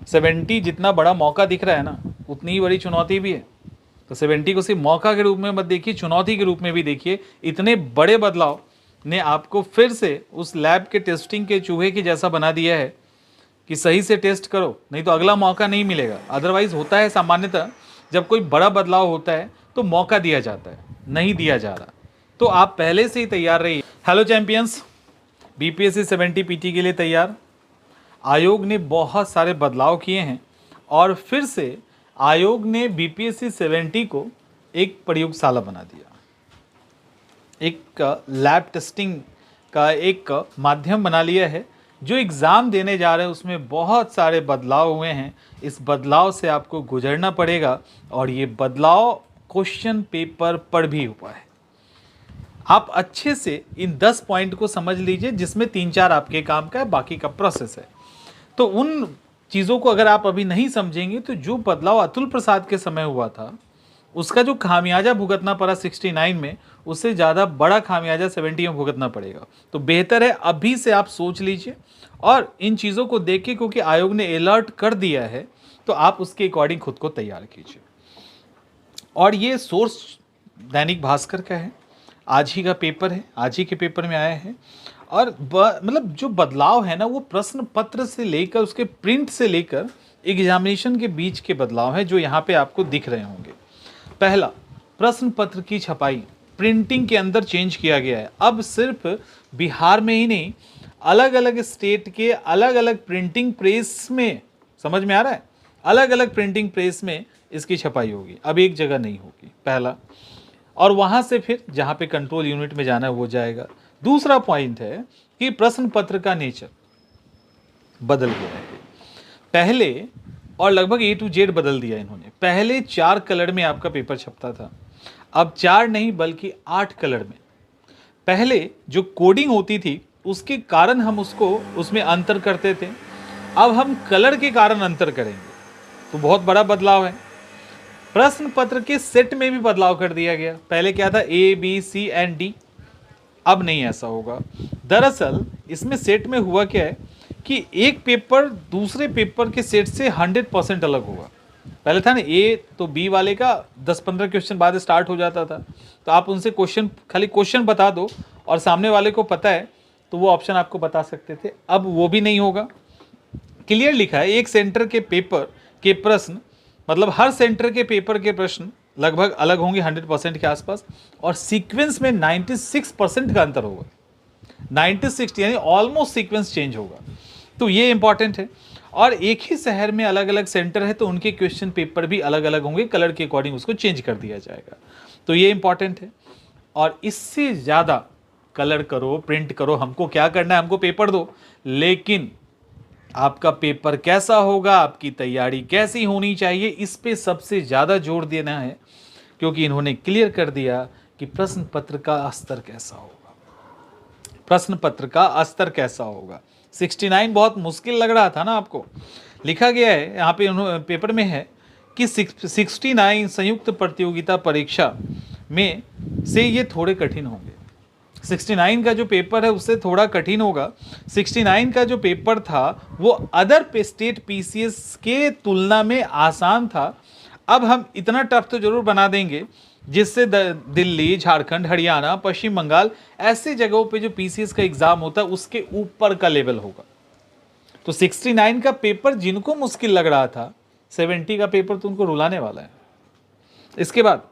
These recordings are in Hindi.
70 जितना बड़ा मौका दिख रहा है ना, उतनी ही बड़ी चुनौती भी है। तो 70 को सिर्फ मौका के रूप में मत देखिए, चुनौती के रूप में भी देखिए। इतने बड़े बदलाव ने आपको फिर से उस लैब के टेस्टिंग के चूहे की जैसा बना दिया है कि सही से टेस्ट करो, नहीं तो अगला मौका नहीं मिलेगा। अदरवाइज होता है सामान्यतः जब कोई बड़ा बदलाव होता है तो मौका दिया जाता है, नहीं दिया जा रहा। तो आप पहले से ही तैयार रहिए। हेलो चैंपियंस, बीपीएससी 70 पीटी के लिए तैयार। आयोग ने बहुत सारे बदलाव किए हैं और फिर से आयोग ने बीपीएससी 70 को एक प्रयोगशाला बना दिया, एक लैब टेस्टिंग का एक माध्यम बना लिया है। जो एग्ज़ाम देने जा रहे हैं उसमें बहुत सारे बदलाव हुए हैं। इस बदलाव से आपको गुजरना पड़ेगा और ये बदलाव क्वेश्चन पेपर पर भी हुआ है। आप अच्छे से इन 10 पॉइंट को समझ लीजिए, जिसमें 3-4 आपके काम का है, बाकी का प्रोसेस है। तो उन चीज़ों को अगर आप अभी नहीं समझेंगे तो जो बदलाव अतुल प्रसाद के समय हुआ था उसका जो खामियाजा भुगतना पड़ा 69 में, उससे ज़्यादा बड़ा खामियाजा 70 में भुगतना पड़ेगा। तो बेहतर है अभी से आप सोच लीजिए और इन चीज़ों को देख के, क्योंकि आयोग ने अलर्ट कर दिया है, तो आप उसके अकॉर्डिंग खुद को तैयार कीजिए। और ये सोर्स दैनिक भास्कर का है, आज ही का पेपर है, आज ही के पेपर में आया है। और मतलब जो बदलाव है ना, वो प्रश्न पत्र से लेकर उसके प्रिंट से लेकर एग्जामिनेशन के बीच के बदलाव है, जो यहाँ पे आपको दिख रहे होंगे। पहला, प्रश्न पत्र की छपाई प्रिंटिंग के अंदर चेंज किया गया है। अब सिर्फ बिहार में ही नहीं, अलग अलग स्टेट के अलग अलग प्रिंटिंग प्रेस में, समझ में आ रहा है, अलग अलग प्रिंटिंग प्रेस में इसकी छपाई होगी, अब एक जगह नहीं होगी, पहला। और वहाँ से फिर जहाँ पे कंट्रोल यूनिट में जाना है वो जाएगा। दूसरा पॉइंट है कि प्रश्न पत्र का नेचर बदल गया है। पहले और लगभग A to Z बदल दिया इन्होंने। पहले 4 कलर में आपका पेपर छपता था, अब 4 नहीं बल्कि 8 कलर में। पहले जो कोडिंग होती थी उसके कारण हम उसमें अंतर करते थे, अब हम कलर के कारण अंतर करेंगे। तो बहुत बड़ा बदलाव है। प्रश्न पत्र के सेट में भी बदलाव कर दिया गया। पहले क्या था, A, B, C and D, अब नहीं ऐसा होगा। दरअसल इसमें सेट में हुआ क्या है कि एक पेपर दूसरे पेपर के सेट से 100% अलग होगा। पहले था ना A तो B वाले का 10-15 क्वेश्चन बाद स्टार्ट हो जाता था, तो आप उनसे खाली क्वेश्चन बता दो और सामने वाले को पता है तो वो ऑप्शन आपको बता सकते थे। अब वो भी नहीं होगा। क्लियर लिखा है, एक सेंटर के पेपर के प्रश्न, मतलब हर सेंटर के पेपर के प्रश्न लगभग अलग होंगे 100% के आसपास, और सीक्वेंस में 96% का अंतर होगा। 96 यानी ऑलमोस्ट सीक्वेंस चेंज होगा। तो ये इंपॉर्टेंट है। और एक ही शहर में अलग अलग सेंटर है तो उनके क्वेश्चन पेपर भी अलग अलग होंगे, कलर के अकॉर्डिंग उसको चेंज कर दिया जाएगा। तो ये इंपॉर्टेंट है। और इससे ज़्यादा कलर करो, प्रिंट करो, हमको क्या करना है, हमको पेपर दो, लेकिन आपका पेपर कैसा होगा, आपकी तैयारी कैसी होनी चाहिए, इस पे सबसे ज़्यादा जोर देना है। क्योंकि इन्होंने क्लियर कर दिया कि प्रश्न पत्र का स्तर कैसा होगा, प्रश्न पत्र का स्तर कैसा होगा। 69 बहुत मुश्किल लग रहा था ना आपको, लिखा गया है यहाँ पे पेपर में है कि 69 संयुक्त प्रतियोगिता परीक्षा में से ये थोड़े कठिन होंगे। 69 का जो पेपर है उससे थोड़ा कठिन होगा। 69 का जो पेपर था वो अदर स्टेट पीसीएस के तुलना में आसान था। अब हम इतना टफ तो जरूर बना देंगे जिससे दिल्ली, झारखंड, हरियाणा, पश्चिम बंगाल ऐसे जगहों पे जो पीसीएस का एग्जाम होता है उसके ऊपर का लेवल होगा। तो 69 का पेपर जिनको मुश्किल लग रहा था, 70 का पेपर तो उनको रुलाने वाला है। इसके बाद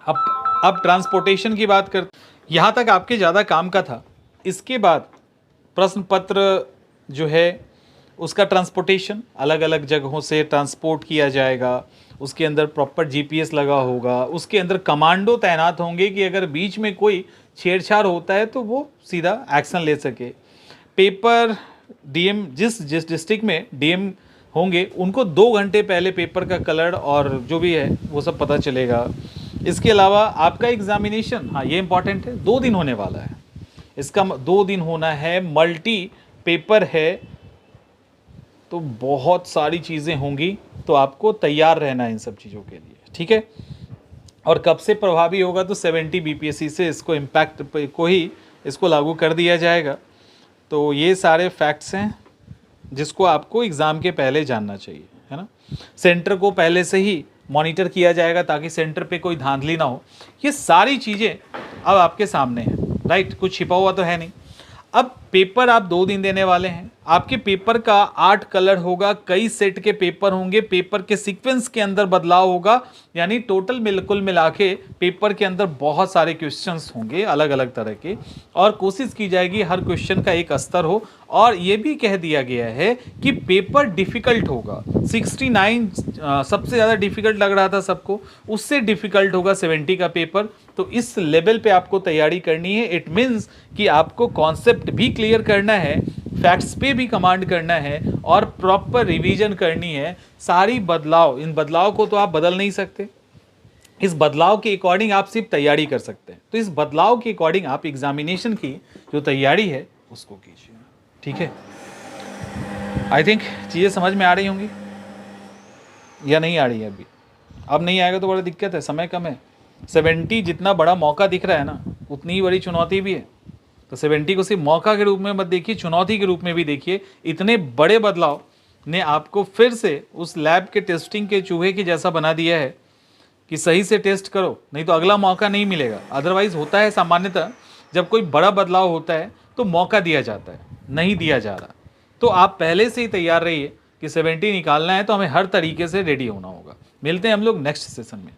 अब ट्रांसपोर्टेशन की बात करते, यहाँ तक आपके ज़्यादा काम का था। इसके बाद प्रश्न पत्र जो है उसका ट्रांसपोर्टेशन अलग अलग जगहों से ट्रांसपोर्ट किया जाएगा। उसके अंदर प्रॉपर जीपीएस लगा होगा, उसके अंदर कमांडो तैनात होंगे कि अगर बीच में कोई छेड़छाड़ होता है तो वो सीधा एक्शन ले सके। पेपर डीएम जिस डिस्ट्रिक्ट में डीएम होंगे उनको 2 घंटे पहले पेपर का कलर और जो भी है वो सब पता चलेगा। इसके अलावा आपका एग्जामिनेशन, हाँ ये इंपॉर्टेंट है, 2 दिन होने वाला है। इसका 2 दिन होना है, मल्टी पेपर है, तो बहुत सारी चीज़ें होंगी, तो आपको तैयार रहना है इन सब चीज़ों के लिए, ठीक है। और कब से प्रभावी होगा, तो 70 बीपीएससी से इसको इम्पैक्ट को ही इसको लागू कर दिया जाएगा। तो ये सारे फैक्ट्स हैं। जिसको आपको एग्ज़ाम के पहले जानना चाहिए, है ना। सेंटर को पहले से ही मॉनिटर किया जाएगा ताकि सेंटर पे कोई धांधली ना हो। ये सारी चीज़ें अब आपके सामने हैं, राइट, कुछ छिपा हुआ तो है नहीं। अब पेपर आप 2 दिन देने वाले हैं। आपके पेपर का 8 कलर होगा, कई सेट के पेपर होंगे, पेपर के सीक्वेंस के अंदर बदलाव होगा, यानी टोटल कुल मिला के पेपर के अंदर बहुत सारे क्वेश्चंस होंगे अलग अलग तरह के, और कोशिश की जाएगी हर क्वेश्चन का एक स्तर हो। और ये भी कह दिया गया है कि पेपर डिफिकल्ट होगा। 69 सबसे ज़्यादा डिफिकल्ट लग रहा था सबको, उससे डिफिकल्ट होगा 70 का पेपर। तो इस लेवल पे आपको तैयारी करनी है। इट मीन्स कि आपको कॉन्सेप्ट भी क्लियर करना है, फैक्ट्स पे भी कमांड करना है, और प्रॉपर रिवीजन करनी है। सारी बदलाव, इन बदलाव को तो आप बदल नहीं सकते, इस बदलाव के अकॉर्डिंग आप सिर्फ तैयारी कर सकते हैं। तो इस बदलाव के अकॉर्डिंग आप एग्जामिनेशन की जो तैयारी है उसको कीजिए, ठीक है। आई थिंक चीज़ें समझ में आ रही होंगी या नहीं आ रही है अभी? अब नहीं आएगा तो बड़ा दिक्कत है, समय कम है। 70 जितना बड़ा मौका दिख रहा है ना, उतनी ही बड़ी चुनौती भी है। तो 70 को सिर्फ मौका के रूप में मत देखिए, चुनौती के रूप में भी देखिए। इतने बड़े बदलाव ने आपको फिर से उस लैब के टेस्टिंग के चूहे के जैसा बना दिया है कि सही से टेस्ट करो, नहीं तो अगला मौका नहीं मिलेगा। अदरवाइज होता है सामान्यतः जब कोई बड़ा बदलाव होता है तो मौका दिया जाता है, नहीं दिया जा रहा। तो आप पहले से ही तैयार रहिए कि 70 निकालना है तो हमें हर तरीके से रेडी होना होगा। मिलते हैं हम लोग नेक्स्ट सेशन में।